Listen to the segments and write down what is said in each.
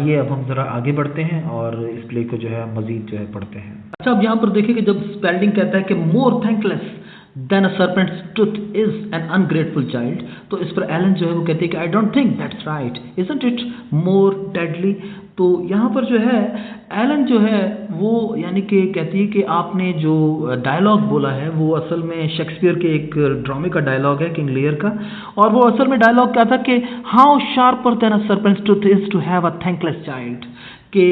आइए अब हम ज़रा आगे बढ़ते हैं और इस प्ले को जो है मज़ीद जो है पढ़ते हैं। अच्छा, अब यहाँ पर देखिए कि जब स्पेल्डिंग कहता है कि more thankless than a serpent's tooth is an ungrateful child, तो इस पर एलन जो है वो कहती है कि I don't think that's right, isn't it more deadly. तो यहाँ पर जो है एलन जो है वो यानी कि कहती है कि आपने जो डायलॉग बोला है वो असल में शेक्सपियर के एक ड्रामे का डायलॉग है, किंग लियर का। और वो असल में डायलॉग क्या था कि how sharper than a serpent's tooth is to have a thankless child, कि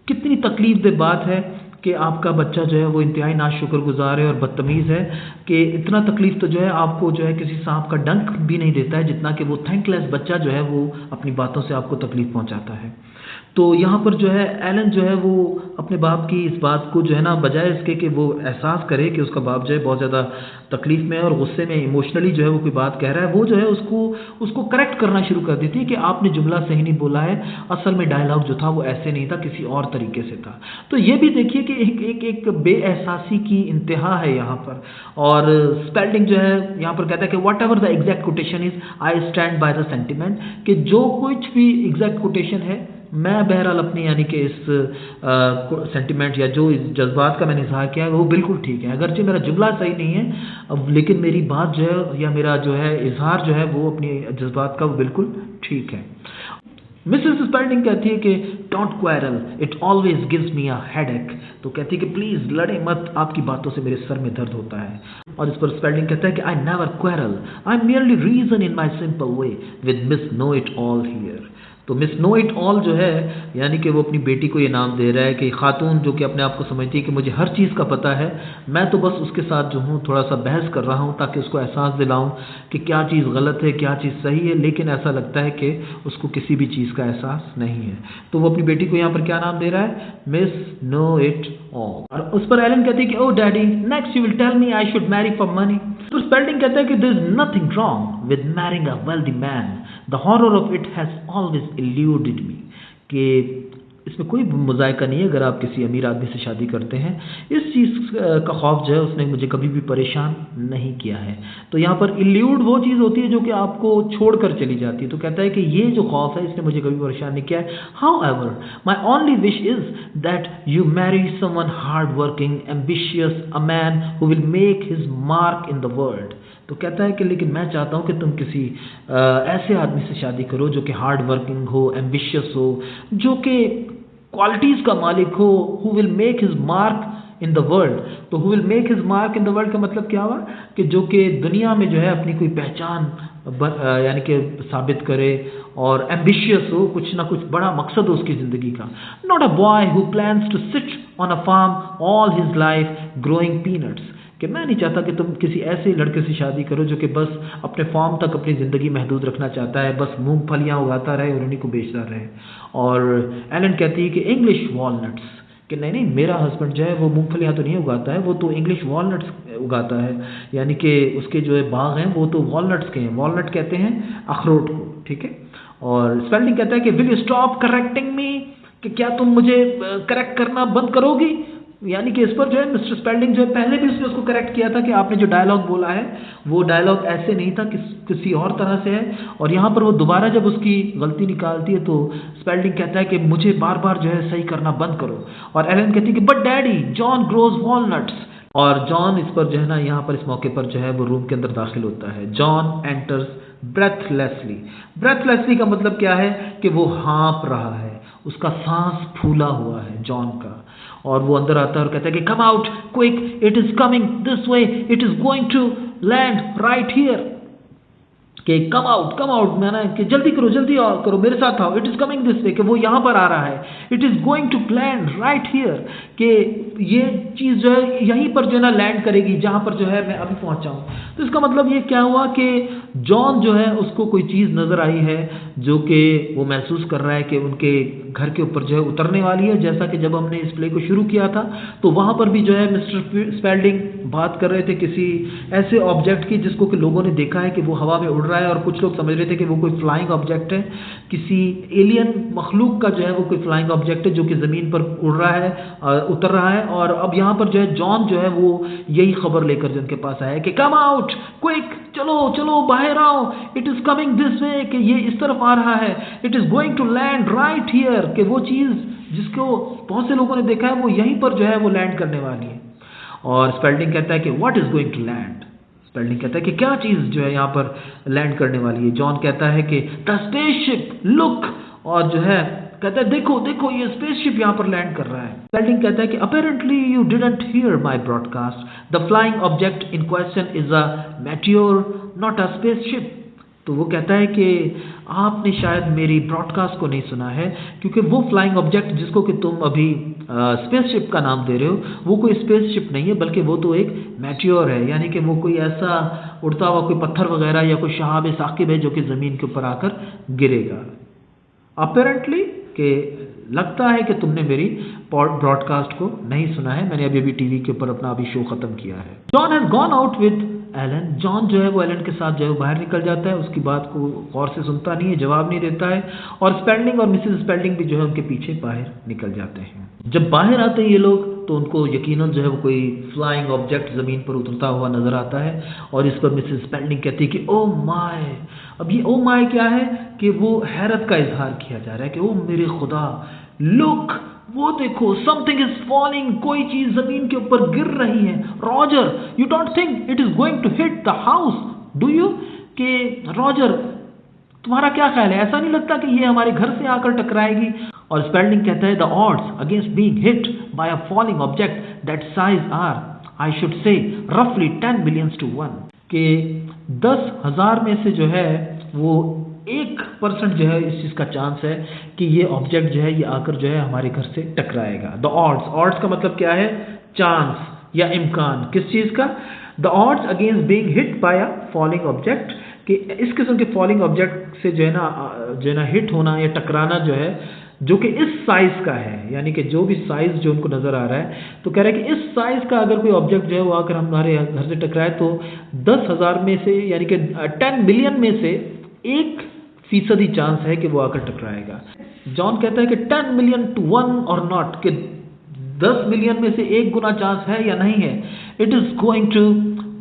कितनी तकलीफ दे बात है कि आपका बच्चा जो है वो इंतहाई नाशुक्रगुजार है और बदतमीज़ है, कि इतना तकलीफ तो जो है आपको जो है किसी सांप का डंक भी नहीं देता है जितना कि वो थैंकलेस बच्चा जो है वो अपनी बातों से आपको तकलीफ पहुंचाता है। तो यहाँ पर जो है एलन जो है वो अपने बाप की इस बात को जो है ना, बजाय इसके कि वो एहसास करे कि उसका बाप जो है बहुत ज़्यादा तकलीफ में है और गुस्से में इमोशनली जो है वो कोई बात कह रहा है, वो जो है उसको करेक्ट करना शुरू कर देती है कि आपने जुमला सही नहीं बोला है, असल में डायलॉग जो था वो ऐसे नहीं था, किसी और तरीके से था। तो ये भी देखिए कि एक बेएहसासी की इंतहा है यहाँ पर। और स्पेल्डिंग जो है यहाँ पर कहता है कि what ever the exact quotation is I stand by the sentiment, कि जो कुछ भी एग्जैक्ट कोटेशन है मैं बहरहाल अपनी यानी कि इस सेंटिमेंट या जो इस जज्बात का मैंने इजहार किया है वो बिल्कुल ठीक है, अगरचे मेरा जुमला सही नहीं है अब, लेकिन मेरी बात जो है या मेरा जो है इजहार जो है वो अपनी जज्बात का वो बिल्कुल ठीक है। मिसेस स्पेल्डिंग कहती है कि don't quarrel it always gives me a headache, तो कहती है कि प्लीज़ लड़े मत, आपकी बातों से मेरे सर में दर्द होता है। और इस पर स्पेल्डिंग कहता है कि I never quarrel, I merely reason in my simple way with Miss Know It All here. तो मिस नो इट ऑल जो है यानी कि वो अपनी बेटी को ये नाम दे रहा है कि खातून जो कि अपने आप को समझती है कि मुझे हर चीज़ का पता है, मैं तो बस उसके साथ जो हूँ थोड़ा सा बहस कर रहा हूँ ताकि उसको एहसास दिलाऊँ कि क्या चीज़ गलत है क्या चीज़ सही है, लेकिन ऐसा लगता है कि उसको किसी भी चीज़ का एहसास नहीं है। तो वो अपनी बेटी को यहाँ पर क्या नाम दे रहा है, मिस नो इट ऑल। और उस पर एलन कहती है कि oh daddy next you will tell me I should marry for money. तो स्पेल्डिंग कहता है कि there is nothing wrong with marrying a wealthy man, the horror of it has always eluded me, कि इसमें कोई मुज़ायका नहीं है अगर आप किसी अमीर आदमी से शादी करते हैं, इस चीज़ का खौफ जो है उसने मुझे कभी भी परेशान नहीं किया है। तो यहाँ पर इल्यूड वो चीज़ होती है जो कि आपको छोड़ कर चली जाती है, तो कहता है कि ये जो खौफ है इसने मुझे कभी परेशान नहीं किया है। How ever my only wish is that you Mary someone hard working ambitious, a man who will make his mark in the world. तो कहता है कि लेकिन मैं चाहता हूँ कि तुम किसी ऐसे आदमी से शादी करो जो कि हार्ड वर्किंग हो, एम्बिशियस हो, जो कि क्वालिटीज़ का मालिक हो, who will make his mark in the world. तो who will make his mark in the world का मतलब क्या हुआ कि जो कि दुनिया में जो है अपनी कोई पहचान यानी कि साबित करे और एम्बिशियस हो, कुछ ना कुछ बड़ा मकसद हो उसकी ज़िंदगी का। Not a boy who plans to sit on a farm all his life growing peanuts, कि मैं नहीं चाहता कि तुम किसी ऐसे लड़के से शादी करो जो कि बस अपने फॉर्म तक अपनी ज़िंदगी महदूद रखना चाहता है, बस मूंगफलियाँ उगाता रहे और उन्हीं को बेचता रहे। और एलन कहती है कि इंग्लिश वॉलनट्स, कि नहीं नहीं मेरा हस्बैंड जो है वो मूंगफलियाँ तो नहीं उगाता है, वो तो इंग्लिश वॉलनट्स उगाता है, यानी कि उसके जो है बाग हैं वो तो वॉलनट्स के हैं, वॉलनट कहते हैं अखरोट को, ठीक है। और स्पेल्डिंग कहता है कि will you stop correcting me, कि क्या तुम मुझे करेक्ट करना बंद करोगी, यानी कि इस पर जो है मिस्टर स्पेल्डिंग जो है पहले भी उसने उसको करेक्ट किया था कि आपने जो डायलॉग बोला है वो डायलॉग ऐसे नहीं था, किसी और तरह से है। और यहाँ पर वो दोबारा जब उसकी गलती निकालती है तो स्पेल्डिंग कहता है कि मुझे बार बार जो है सही करना बंद करो। और एलन कहती है कि but daddy John grows walnuts, और जॉन इस पर जो है ना यहाँ पर इस मौके पर जो है वो रूम के अंदर दाखिल होता है। जॉन एंटर्स ब्रेथलेसली, ब्रेथलेसली का मतलब क्या है कि वो हाँप रहा है, उसका सांस फूला हुआ है जॉन का, और वो अंदर आता है और कहता है कि come out quick, it is coming this way, it is going to land right here, कि कम आउट मैंने कि जल्दी करो मेरे साथ आओ, it is coming this way, कि वो यहाँ पर आ रहा है, it is going to land right here, कि ये चीज़ जो है यहीं पर जो है ना लैंड करेगी जहाँ पर जो है मैं अभी पहुँचा हूँ। तो इसका मतलब ये क्या हुआ कि जॉन जो है उसको कोई चीज़ नज़र आई है जो कि वो महसूस कर रहा है कि उनके घर के ऊपर जो है उतरने वाली है। जैसा कि जब हमने इस प्ले को शुरू किया था तो वहाँ पर भी जो है मिस्टर स्पेल्डिंग बात कर रहे थे किसी ऐसे ऑब्जेक्ट की जिसको कि लोगों ने देखा है कि वो हवा में उड़ रहा है, और कुछ लोग समझ रहे थे कि वो कोई फ्लाइंग ऑब्जेक्ट है, किसी एलियन मखलूक का जो है वो कोई फ्लाइंग ऑब्जेक्ट है जो कि ज़मीन पर उड़ रहा है, उतर रहा है। और अब यहाँ पर जो है जॉन जो है वो यही खबर लेकर जिनके पास आया है कि कम आउट क्विक, चलो चलो बाहर बाहर आओ, it is coming this way, कि ये इस तरफ आ रहा है, it is going to land right here, कि वो चीज जिसको बहुत से लोगों ने देखा है वो यहीं पर जो है वो लैंड करने वाली है। और स्पेल्डिंग कहता है कि what is going to land, Spalding कहता है कि क्या चीज जो है यहाँ पर लैंड करने वाली है। जॉन कहता है कि द स्पेसशिप लुक, और जो है कहता है देखो देखो ये स्पेसशिप यहाँ पर लैंड कर रहा है। स्पेल्डिंग कहता है कि apparently you didn't here my broadcast, the flying object in question is a meteor not a spaceship. तो वो कहता है कि आपने शायद मेरी ब्रॉडकास्ट को नहीं सुना है, क्योंकि वो फ्लाइंग ऑब्जेक्ट जिसको कि तुम अभी स्पेसशिप का नाम दे रहे हो, वो कोई स्पेसशिप नहीं है, बल्कि वो तो एक मेटियोर है, यानी कि वो कोई ऐसा उड़ता हुआ कोई पत्थर वगैरह या कोई शहाब साकिब है जो कि ज़मीन के ऊपर आकर गिरेगा। अपेरेंटली कि लगता है कि तुमने मेरी ब्रॉडकास्ट को नहीं सुना है, मैंने अभी टीवी के ऊपर अपना अभी शो खत्म किया है। John has gone out with Ellen, John जो है वो एलन के साथ जो है वो बाहर निकल जाता है, उसकी बात को गौर से सुनता नहीं है, जवाब नहीं देता है, और स्पेल्डिंग और मिसेस स्पेल्डिंग भी जो है उनके पीछे बाहर निकल जाते हैं। जब बाहर आते हैं ये लोग तो उनको यकीनन जो है वो कोई फ्लाइंग ऑब्जेक्ट ज़मीन पर उतरता हुआ नजर आता है, और इस पर मिसेस स्पेल्डिंग कहती है कि ओ माय। अब ये ओ माय क्या है कि वो हैरत का इजहार किया जा रहा है कि ओ मेरे खुदा, लुक वो देखो, समथिंग इज फॉलिंग, कोई चीज जमीन के ऊपर गिर रही है। Roger you don't think it is going to hit the house do you, कि रॉजर तुम्हारा क्या ख्याल है, ऐसा नहीं लगता कि ये हमारे घर से आकर टकराएगी। और स्पेल्डिंग कहता है the odds against being hit by a falling object that size are I should say रफली 10 मिलियंस टू 1, कि 10,000 में से जो है वो 1% जो है इस चीज़ का चांस है कि ये ऑब्जेक्ट जो है ये आकर जो है हमारे घर से टकराएगा। द ऑड्स, ऑड्स का मतलब क्या है, चांस या इम्कान, किस चीज़ का, the odds against being hit by a falling object, कि इस किस्म के फॉलिंग ऑब्जेक्ट से जो है ना हिट होना या टकराना जो है जो कि इस साइज का है, यानी कि जो भी साइज जो उनको नजर आ रहा है, तो कह रहा है कि इस साइज का अगर कोई ऑब्जेक्ट जो है वो आकर हमारे घर से टकराए तो 10,000 में से यानी कि 10 मिलियन में से 1% चांस है कि वो आकर टकराएगा। जॉन कहता है कि 10 मिलियन टू 1 और नॉट, कि 10 मिलियन में से 1 गुना चांस है या नहीं है, it is going to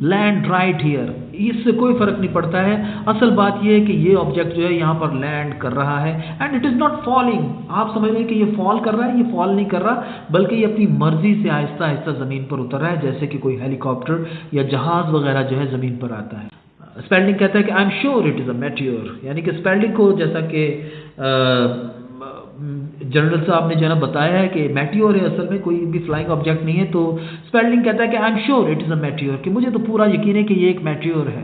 land right here, इससे कोई फर्क नहीं पड़ता है। असल बात यह है कि ये ऑब्जेक्ट जो है यहाँ पर लैंड कर रहा है, and it is not falling. आप समझ रहे हैं कि ये फॉल कर रहा है, ये फॉल नहीं कर रहा, बल्कि ये अपनी मर्जी से आहिस्ता आहिस्ता जमीन पर उतर रहा है, जैसे कि कोई हेलीकॉप्टर या जहाज वगैरह जो है जमीन पर आता है। स्पेल्डिंग कहता है कि I am sure it is a meteor, यानी कि स्पेल्डिंग को जैसा कि जनरल साहब ने जो है ना बताया है कि मेटियोर है, असल में कोई भी फ्लाइंग ऑब्जेक्ट नहीं है, तो स्पेल्डिंग कहता है कि I am sure it is a meteor, कि मुझे तो पूरा यकीन है कि ये एक मेटियोर है।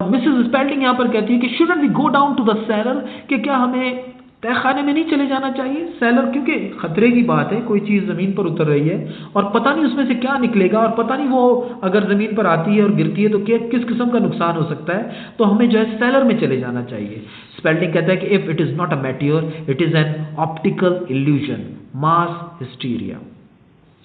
और मिसेस स्पेल्डिंग यहाँ पर कहती है कि shouldn't we go down to the cellar, कि क्या हमें तहखाने में नहीं चले जाना चाहिए, सेलर, क्योंकि खतरे की बात है, कोई चीज़ ज़मीन पर उतर रही है और पता नहीं उसमें से क्या निकलेगा, और पता नहीं वो अगर ज़मीन पर आती है और गिरती है तो किस किस्म का नुकसान हो सकता है, तो हमें जो है सेलर में चले जाना चाहिए। स्पेल्डिंग कहता है कि if it is not a meteor it is an optical illusion mass hysteria.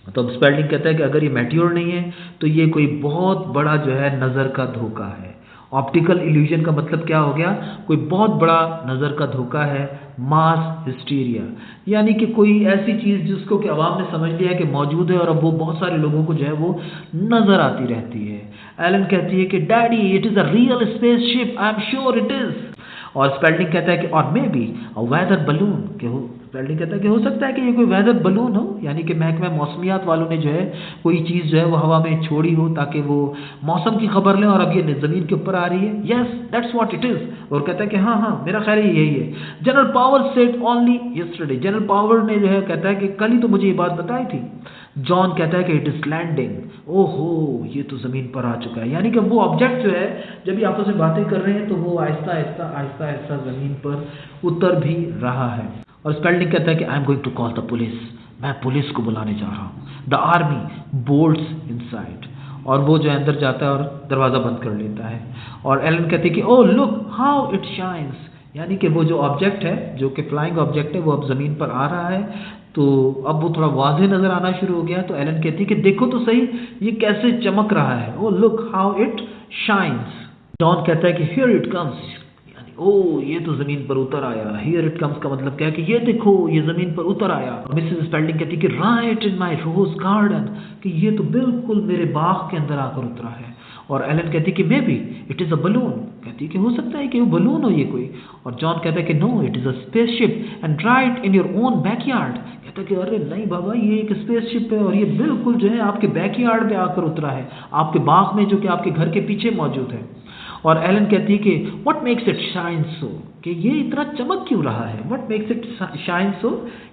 तो स्पेल्डिंग कहता है कि अगर ये मेटियोर नहीं है तो ये कोई बहुत बड़ा जो है नज़र का धोखा है। ऑप्टिकल इल्यूजन का मतलब क्या हो गया, कोई बहुत बड़ा नज़र का धोखा है। मास हिस्टीरिया यानी कि कोई ऐसी चीज़ जिसको कि अवाम ने समझ लिया है कि मौजूद है और अब वो बहुत सारे लोगों को जो है वो नज़र आती रहती है। एलन कहती है कि daddy it is a real spaceship, I am sure it is. और स्पेल्डिंग कहता है कि or maybe a weather balloon, के हो स्पेल्डिंग कहता है कि हो सकता है कि ये कोई वेदर बलून हो, यानी कि महकमा मौसमियात वालों ने जो है कोई चीज़ जो है वो हवा में छोड़ी हो ताकि वो मौसम की खबर लें और अब ये ज़मीन के ऊपर आ रही है। Yes that's what it is. और कहता है कि हाँ हाँ मेरा ख्याल यही है। General power said only yesterday, general power ने जो है कहता है कि कल ही तो मुझे ये बात बताई थी। जॉन कहता है कि इट इज़ लैंडिंग, ओहो ये तो ज़मीन पर आ चुका है, यानी कि वो ऑब्जेक्ट जो है जब ये आपस में बातें कर रहे हैं तो वो आहिस्ता आहिस्ता आहिस्ता आहिस्ता ज़मीन पर उतर भी रहा है। और स्पेल्डिंग कहता है कि I am going to call the police, मैं पुलिस को बुलाने जा रहा हूँ। द आर्मी बोल्ट्स इनसाइड, और वो जो अंदर जाता है और दरवाज़ा बंद कर लेता है। और एलन कहती है कि oh look how it shines, यानी कि वो जो ऑब्जेक्ट है जो कि फ्लाइंग ऑब्जेक्ट है वो अब ज़मीन पर आ रहा है, तो अब वो थोड़ा वाज़ेह नज़र आना शुरू हो गया। तो एलन कहती है कि देखो तो सही ये कैसे चमक रहा है, oh look how it shines. John कहता है कि हियर इट कम्स, यानी ओ ये तो ज़मीन पर उतर आया। हियर इट कम्स का मतलब क्या है कि ये देखो ये ज़मीन पर उतर आया। मिसेस स्पेल्डिंग कहती है कि राइट इन माई रोज गार्डन, कि ये तो बिल्कुल मेरे बाग के अंदर आकर उतरा है। और एलन कहती है कि may be it is a balloon, कहती है कि हो सकता है कि वो बलून हो ये कोई। और जॉन कहता है कि no, it is a spaceship and right in your own backyard. कहता है कि अरे नहीं बाबा, ये एक स्पेसशिप है और ये बिल्कुल जो है आपके बैकयार्ड पे आकर उतरा है, आपके बाग में, जो कि आपके घर के पीछे मौजूद है। और एलन कहती है कि व्हाट मेक्स इट शाइन सो, कि ये इतना चमक क्यों रहा है, व्हाट मेक्स इट शाइन सो,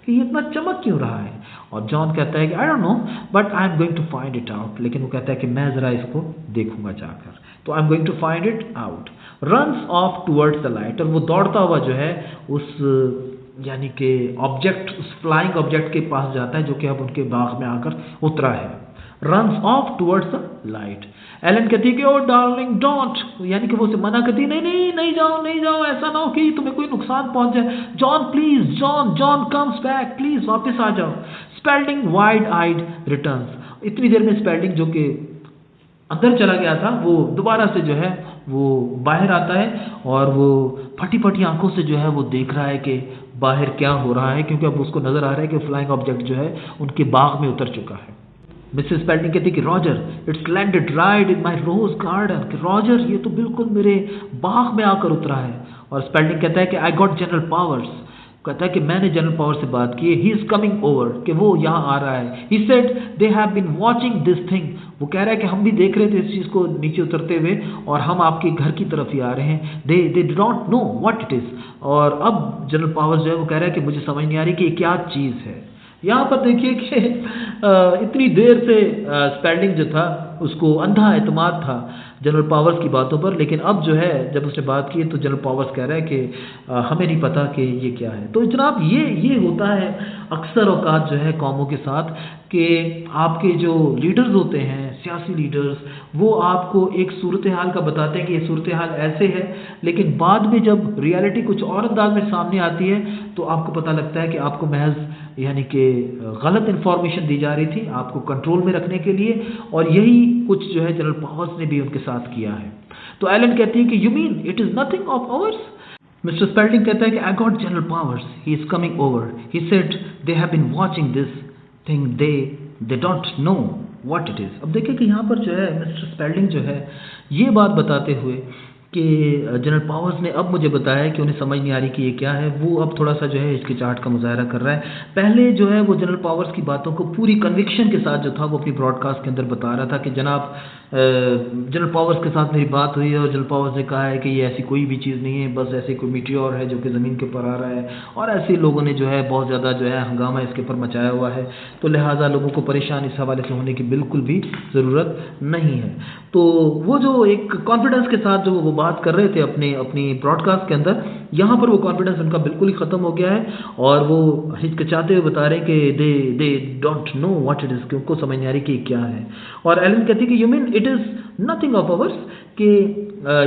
कि ये इतना चमक क्यों रहा है। और जॉन कहता है कि I don't know but I am going to find it out, लेकिन वो कहता है कि मैं ज़रा इसको देखूंगा जाकर, तो I am going to find it out. Runs off towards the light, और वो दौड़ता हुआ जो है उस यानी कि ऑब्जेक्ट, उस फ्लाइंग ऑब्जेक्ट के पास जाता है जो कि अब उनके बाग में आकर उतरा है। Runs off towards the light. Ellen कहती है कि ओ डार्लिंग डोंट, यानी कि वो उसे मना करती है, नहीं नहीं नहीं जाओ नहीं जाओ, ऐसा ना हो कि तुम्हें कोई नुकसान पहुंच जाए। John please, John John comes back, please वापस आ जाओ। स्पेल्डिंग वाइड आइड रिटर्न्स, इतनी देर में स्पेल्डिंग जो कि अंदर चला गया था वो दोबारा से जो है वो बाहर आता है और वो फटी फटी आंखों से जो है वो देख रहा है कि बाहर क्या हो रहा है, क्योंकि अब उसको नजर आ रहा है कि फ्लाइंग ऑब्जेक्ट जो है उनके बाग में उतर चुका है। मिसेस स्पेल्डिंग कहती कि Roger it's landed right in my rose garden, कि रॉजर ये तो बिल्कुल मेरे बाग में आकर उतरा है। और स्पेल्डिंग कहता है कि आई गॉट जनरल पावर्स, कहता है कि मैंने जनरल पावर से बात की, ही इज कमिंग ओवर, कि वो यहाँ आ रहा है। He said they have been watching this thing, वो कह रहा है कि हम भी देख रहे थे इस चीज़ को नीचे उतरते हुए और हम आपके घर की तरफ ही आ रहे हैं। They do not know what it is, और अब जनरल पावर्स जो है वो कह रहा है कि मुझे समझ नहीं आ रही कि ये क्या चीज़ है। यहाँ पर देखिए कि इतनी देर से स्पेल्डिंग जो था उसको अंधा एतमाद था जनरल पावर्स की बातों पर, लेकिन अब जो है जब उसने बात की तो जनरल पावर्स कह रहा है कि हमें नहीं पता कि ये क्या है। तो जनाब ये होता है अक्सर औकात जो है कौमों के साथ, कि आपके जो लीडर्स होते हैं, सियासी लीडर्स, वो आपको एक सूरत हाल का बताते हैं कि ये सूरत हाल ऐसे है, लेकिन बाद में जब रियलिटी कुछ और अंदाज में सामने आती है तो आपको पता लगता है कि आपको महज यानी कि गलत इन्फॉर्मेशन दी जा रही थी आपको कंट्रोल में रखने के लिए, और यही कुछ जो है जनरल पावर्स ने भी उनके साथ किया है। तो एलन कहती है कि you mean it is nothing of ours. Mister Spalding कहता है कि I got General Powers, he is coming over, he said they have been watching this thing, they don't know what it is. अब देखिए कि यहाँ पर जो है मिस्टर स्पेल्डिंग जो है ये बात बताते हुए कि जनरल पावर्स ने अब मुझे बताया कि उन्हें समझ नहीं आ रही कि ये क्या है, वो अब थोड़ा सा जो है हिचकिचाहट का मुजाहरा कर रहा है। पहले जो है वो जनरल पावर्स की बातों को पूरी कन्विक्शन के साथ जो था वो अपनी ब्रॉडकास्ट के अंदर बता रहा था कि जनाब जनरल पावर्स के साथ मेरी बात हुई है और जनरल पावर्स ने कहा है कि ये ऐसी कोई भी चीज़ नहीं है, बस ऐसे कोई मीटियोर है जो कि ज़मीन के ऊपर आ रहा है, और ऐसे लोगों ने जो है बहुत ज़्यादा जो है हंगामा इसके ऊपर मचाया हुआ है, तो लिहाजा लोगों को परेशान इस हवाले से होने की बिल्कुल भी ज़रूरत नहीं है। तो वो जो एक कॉन्फिडेंस के साथ जो वो बात कर रहे थे अपनी ब्रॉडकास्ट के अंदर, यहाँ पर वो कॉन्फिडेंस उनका बिल्कुल ही ख़त्म हो गया है और वो हिचकिचाते हुए बता रहे हैं कि दे don't know what it is, कि उनको समझ नहीं आ रही कि क्या है। और एलन कहती है कि you mean it is nothing of ours, कि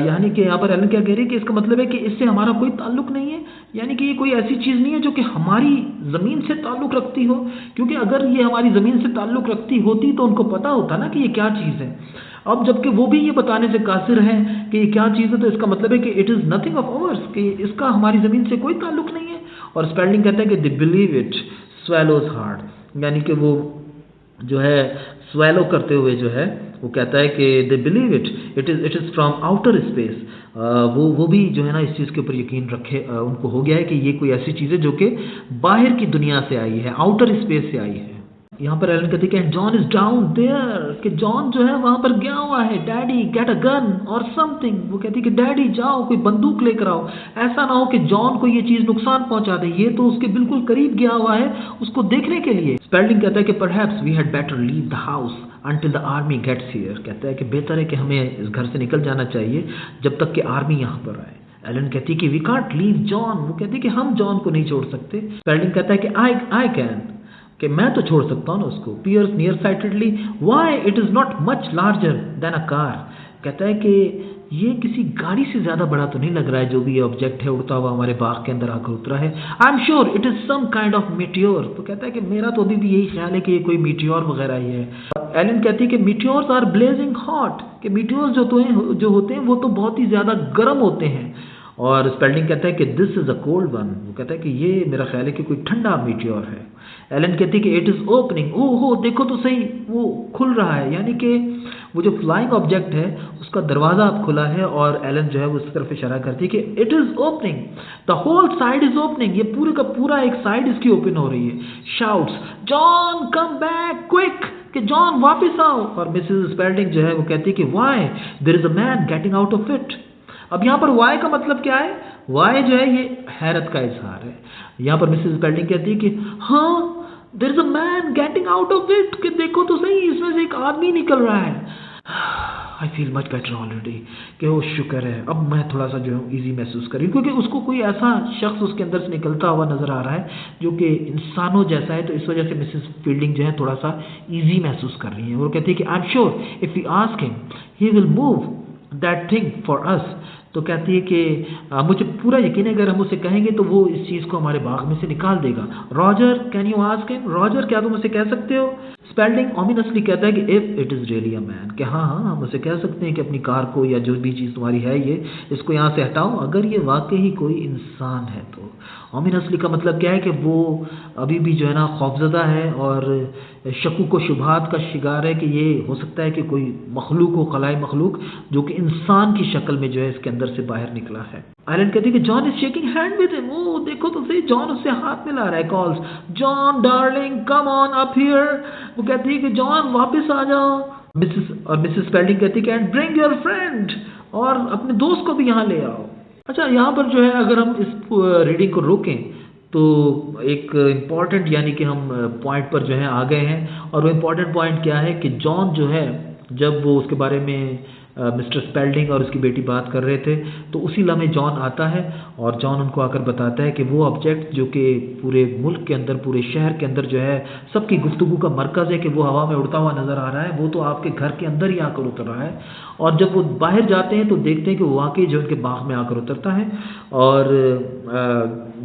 यानी कि यहाँ पर एलन क्या कह रही है कि इसका मतलब है कि इससे हमारा कोई ताल्लुक नहीं है, यानी कि ये कोई ऐसी चीज़ नहीं है जो कि हमारी ज़मीन से ताल्लुक़ रखती हो, क्योंकि अगर ये हमारी ज़मीन से ताल्लुक़ रखती होती तो उनको पता होता ना कि ये क्या चीज़ है। अब जबकि वो भी ये बताने से कासिर हैं कि ये क्या चीज़ है, तो इसका मतलब है कि it is nothing of ours, कि इसका हमारी ज़मीन से कोई ताल्लुक नहीं है। और स्पेल्डिंग कहता है कि they believe it swallows hard, यानी कि वो जो है स्वेलो करते हुए जो है वो कहता है कि they believe it is from outer space. वो भी जो है ना इस चीज़ के ऊपर यकीन रखे, उनको हो गया है कि ये कोई ऐसी चीज़ है जो कि बाहर की दुनिया से आई है, आउटर स्पेस से आई है। यहाँ पर एलन कहती है कि जॉन इज डाउन देयर, कि जॉन जो है वहाँ पर गया हुआ है, डैडी गेट अ गन और समथिंग, वो कहती है कि डैडी जाओ कोई बंदूक लेकर आओ, ऐसा ना हो कि जॉन को ये चीज़ नुकसान पहुंचा दे, ये तो उसके बिल्कुल करीब गया हुआ है उसको देखने के लिए। स्पेल्डिंग कहता है कि perhaps we had better leave the house until the army gets here, कहता है कि बेहतर है कि हमें इस घर से निकल जाना चाहिए जब तक कि आर्मी यहाँ पर आए। एलन कहती है कि वी कांट लीव जॉन, वो कहती है कि हम जॉन को नहीं छोड़ सकते। स्पेल्डिंग कहता है कि आई कैन, कि मैं तो छोड़ सकता हूँ ना उसको। Peers nearsightedly why it is not much larger than a car, कहता है कि ये किसी गाड़ी से ज़्यादा बड़ा तो नहीं लग रहा है जो भी ये ऑब्जेक्ट है उड़ता हुआ हमारे बाग के अंदर आकर उतरा है। I am sure it is some kind of meteor, तो कहता है कि मेरा तो अभी भी यही ख्याल है कि ये कोई मीटियोर वगैरह ही है। एलन कहती है कि मीटियोर्स आर ब्लेजिंग हॉट, कि मीटियोर्स जो होते हैं वो तो बहुत ही ज़्यादा गर्म होते हैं। और स्पेल्डिंग कहता है कि this is a cold one, वो कहता है कि ये मेरा ख्याल है कि कोई ठंडा मीटियोर है। एलन कहती है कि इट इज़ ओपनिंग, ओहो देखो तो सही वो खुल रहा है, यानी कि वो जो फ्लाइंग ऑब्जेक्ट है उसका दरवाज़ा अब खुला है और एलन जो है वो उस तरफ इशारा करती है कि it is opening, the whole side is opening, ये पूरे का पूरा एक साइड इसकी ओपन हो रही है। Shouts John come back quick, कि जॉन वापस आओ। और मिसेस स्पेल्डिंग जो है वो कहती है कि why there is a man getting out of it. अब यहाँ पर वाई का मतलब क्या है? वाई जो है ये हैरत का इजहार है। यहाँ पर मिसेस स्पेल्डिंग कहती है कि हाँ there is a man getting out of it, कि देखो तो सही इसमें से एक आदमी निकल रहा है। I feel much better already, कि वो शुक्र है अब मैं थोड़ा सा जो है ईजी महसूस कर रही हूँ, क्योंकि उसको कोई ऐसा शख्स उसके अंदर से निकलता हुआ नज़र आ रहा है जो कि इंसानों जैसा है। तो इस वजह से मिसेस फील्डिंग जो है थोड़ा सा ईजी महसूस कर रही है। वो कहती है कि I am sure if we ask him he will move that thing for us. तो कहती है कि मुझे पूरा यकीन है अगर हम उसे कहेंगे तो वो इस चीज़ को हमारे बाग में से निकाल देगा। Roger can you ask him, Roger क्या तुम उसे कह सकते हो? स्पेल्डिंग ओमिनसली कहता है कि if it is really a man, कि हाँ हाँ हम उसे कह सकते हैं कि अपनी कार को या जो भी चीज़ तुम्हारी है ये इसको यहाँ से हटाओ, अगर ये वाकई ही कोई इंसान है तो। ओमिनसली का मतलब क्या है कि वो अभी भी जो है ना खौफजदा है और शकू को शुभात का शिकार है कि ये हो सकता है कि कोई मखलूक हो, खलाई मखलूक जो कि इंसान की शक्ल में जो है इसके अंदर से बाहर निकला है। आयरन कहती है कि John is shaking hand with him, ओ देखो तो सही जॉन उससे हाथ मिला रहा है। Calls John darling come on up here, वो कहती है कि जॉन वापस आ जाओ। मिसेस स्पेल्डिंग कहती है कि एंड ब्रिंग योर फ्रेंड, और अपने दोस्त को भी यहाँ ले आओ। अच्छा यहाँ पर जो है अगर हम इस रीडिंग को रोकें तो एक इम्पॉर्टेंट यानी कि हम पॉइंट पर जो है आ गए हैं। और वो इम्पॉर्टेंट पॉइंट क्या है कि जॉन जो है जब वो उसके बारे में मिस्टर स्पेल्डिंग और उसकी बेटी बात कर रहे थे तो उसी लम्हे जॉन आता है और जॉन उनको आकर बताता है कि वो ऑब्जेक्ट जो कि पूरे मुल्क के अंदर, पूरे शहर के अंदर जो है सबकी गुफ्तगू का मरकज़ है, कि वो हवा में उड़ता हुआ नज़र आ रहा है, वो तो आपके घर के अंदर ही आकर उतर रहा है। और जब वो बाहर जाते हैं तो देखते हैं कि वो वाकई जो उनके बाग में आकर उतरता है। और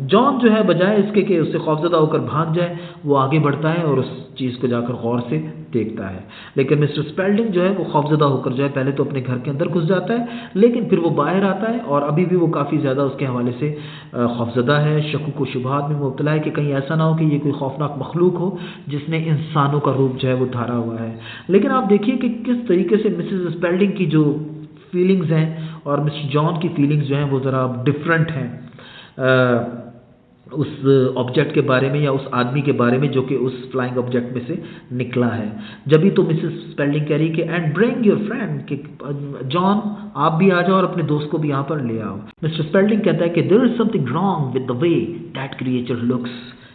जॉन जो है बजाय इसके कि उससे खौफजदा होकर भाग जाए वो आगे बढ़ता है और उस चीज़ को जाकर गौर से देखता है। लेकिन मिस्टर स्पेल्डिंग जो है वो खौफजदा होकर जो है पहले तो अपने घर के अंदर घुस जाता है, लेकिन फिर वो बाहर आता है और अभी भी वो काफ़ी ज़्यादा उसके हवाले से खौफजदा है, शकूक व शुबहात में मुब्तला है कि कहीं ऐसा ना हो कि ये कोई खौफनाक मखलूक हो जिसने इंसानों का रूप जो है वो धारा हुआ है। लेकिन आप देखिए कि किस तरीके से मिसेस स्पेल्डिंग की जो फीलिंग्स हैं और मिस्टर जॉन की फीलिंग्स जो हैं वो ज़रा डिफरेंट हैं उस ऑब्जेक्ट के बारे में या उस आदमी के बारे में जो कि उस फ्लाइंग ऑब्जेक्ट में से निकला है। जब भी तो मिसेस स्पेल्डिंग कह रही कि एंड ब्रिंग योर फ्रेंड, कि जॉन आप भी आ जाओ और अपने दोस्त को भी यहाँ पर ले आओ। मिस्टर स्पेल्डिंग कहता है कि there is something wrong with the way that creature looks,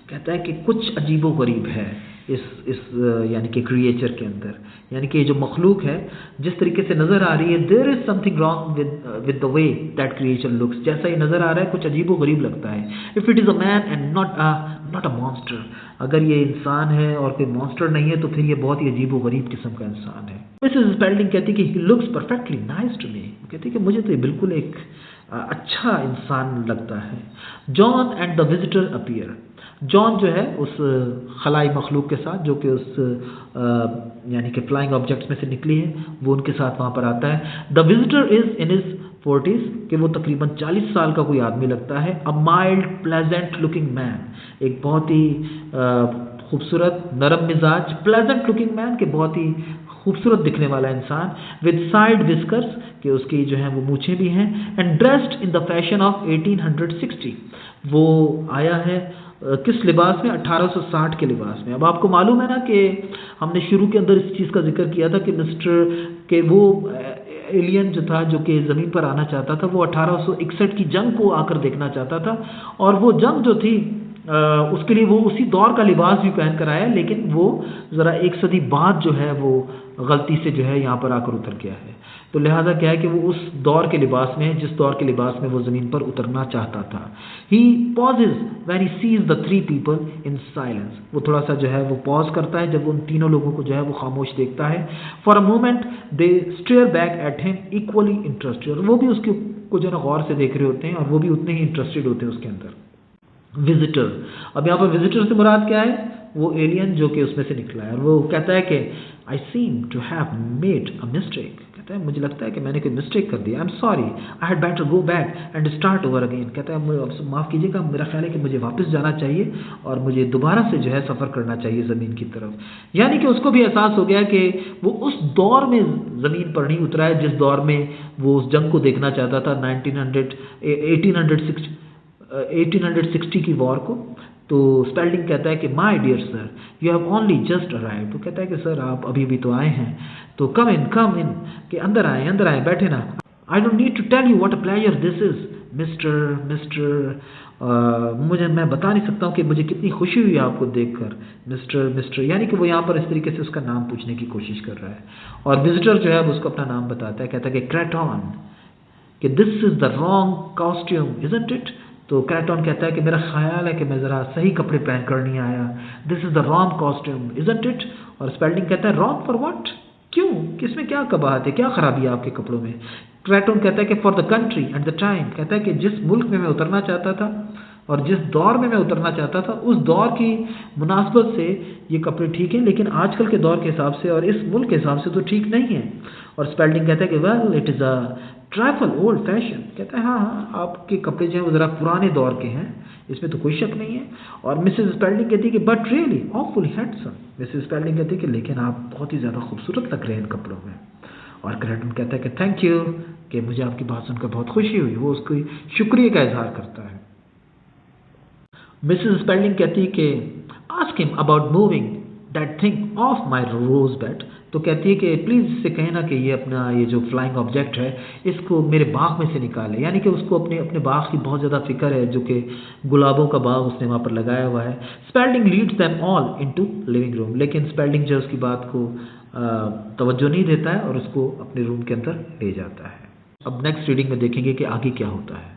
कहता है कि कुछ अजीबो गरीब है इस यानी कि क्रिएचर के अंदर, यानी कि जो मखलूक है जिस तरीके से नज़र आ रही है, there is something wrong with the way that creature looks, जैसा ही नज़र आ रहा है कुछ अजीबो गरीब लगता है। If it is a man and not a monster, अगर ये इंसान है और कोई मॉन्स्टर नहीं है तो फिर ये बहुत ही अजीबो गरीब किस्म का इंसान है। मिसेस स्पेल्डिंग कहती है कि he looks perfectly nice to me, कहती है कि मुझे तो ये बिल्कुल एक अच्छा इंसान लगता है। John and the visitor appear, John जो है उस खलाई मखलूक के साथ जो कि उस यानी कि फ्लाइंग ऑब्जेक्ट्स में से निकली है वो उनके साथ वहाँ पर आता है। The visitor is in his 40s, कि वो तकरीबन 40 साल का कोई आदमी लगता है। A mild pleasant looking man, एक बहुत ही खूबसूरत नरम मिजाज प्लेजेंट लुकिंग मैन, के बहुत ही खूबसूरत दिखने वाला इंसान। विद साइड विस्कर्स, कि उसकी जो है वो मूछें भी हैं। And dressed in the fashion of 1860, वो आया है किस लिबास में? 1860 के लिबास में। अब आपको मालूम है ना कि हमने शुरू के अंदर इस चीज़ का जिक्र किया था कि मिस्टर के वो एलियन जो था जो कि ज़मीन पर आना चाहता था वो 1861 की जंग को आकर देखना चाहता था, और वो जंग जो थी उसके लिए वो उसी दौर का लिबास भी पहन कर आया, लेकिन वो ज़रा एक सदी बाद जो है वो गलती से जो है यहाँ पर आकर उतर गया है। तो लिहाजा क्या है कि वो उस दौर के लिबास में है जिस दौर के लिबास में वो ज़मीन पर उतरना चाहता था। He pauses when he sees the three people in silence, वो थोड़ा सा जो है वो पॉज करता है जब उन तीनों लोगों को जो है वो खामोश देखता है। For a moment they stare back at him equally interested, और वो भी उसके को जो है गौर से देख रहे होते हैं और वो भी उतने ही इंटरेस्टेड होते हैं उसके अंदर। विजिटर, अब यहाँ पर विजिटर से मुराद क्या है? वो एलियन जो कि उसमें से निकला है। और वो कहता है कि I seem to have made a mistake. कहता है मुझे लगता है कि मैंने कोई मिस्टेक कर दिया। I am sorry, I had better go back and start over again. कहता है माफ़ कीजिएगा, मेरा ख्याल है कि मुझे वापस जाना चाहिए और मुझे दोबारा से जो है सफ़र करना चाहिए ज़मीन की तरफ। यानी कि उसको भी एहसास हो गया कि वो उस दौर में ज़मीन पर नहीं उतरा है जिस दौर में वो उस जंग को देखना चाहता था, 1860 की वॉर को। तो स्पेल्डिंग कहता है कि my dear sir, you have only just arrived. तो कहता है कि सर आप अभी भी तो आए हैं, तो कम इन कि अंदर आए बैठे ना। I don't need to tell you what a pleasure this is mister. मैं बता नहीं सकता हूँ कि मुझे कितनी खुशी हुई आपको देखकर मिस्टर, यानी कि वो यहाँ पर इस तरीके से उसका नाम पूछने की कोशिश कर रहा है। और विजिटर जो है वो उसको अपना नाम बताता है, कहता है कि क्रेटॉन, कि this is the wrong costume isn't it. तो क्रेटॉन कहता है कि मेरा ख्याल है कि मैं ज़रा सही कपड़े पहन कर नहीं आया। This is the wrong costume isn't it. और स्पेल्डिंग कहता है रॉन्ग फॉर व्हाट, क्यों, किसमें क्या कबाहत है, क्या खराबी है आपके कपड़ों में। क्रेटॉन कहता है कि for the country and the time. कहता है कि जिस मुल्क में मैं उतरना चाहता था और जिस दौर में मैं उतरना चाहता था उस दौर की मुनासबत से ये कपड़े ठीक हैं, लेकिन आजकल के दौर के हिसाब से और इस मुल्क के हिसाब से तो ठीक नहीं है। और स्पेल्डिंग कहता है कि well it is a trifle old fashion. कहता है हाँ, आपके कपड़े जो हैं वो ज़रा पुराने दौर के हैं, इसमें तो कोई शक नहीं है। और मिसेस स्पेल्डिंग कहती है कि but really awfully handsome. Mrs Spalding कहती है कि लेकिन आप बहुत ही ज़्यादा खूबसूरत लग रहे हैं इन कपड़ों में। और क्रेटॉन कहता है कि थैंक यू, कि मुझे आपकी बात सुनकर बहुत खुशी हुई। वो उसकी शुक्रिया का इजहार करता है। मिसेस स्पेल्डिंग कहती है कि ask him about moving that thing off my rose bed. तो कहती है कि प्लीज़ इससे कहें ना कि ये अपना ये जो फ्लाइंग ऑब्जेक्ट है इसको मेरे बाग में से निकाले। यानी कि उसको अपने बाग की बहुत ज़्यादा फिक्र है, जो कि गुलाबों का बाग उसने वहाँ पर लगाया हुआ है। Spalding leads them all into living room, लेकिन स्पेल्डिंग जो उसकी बात को तवज्जो नहीं देता है और उसको अपने रूम के अंदर ले जाता है। अब नेक्स्ट रीडिंग में देखेंगे कि आगे क्या होता है।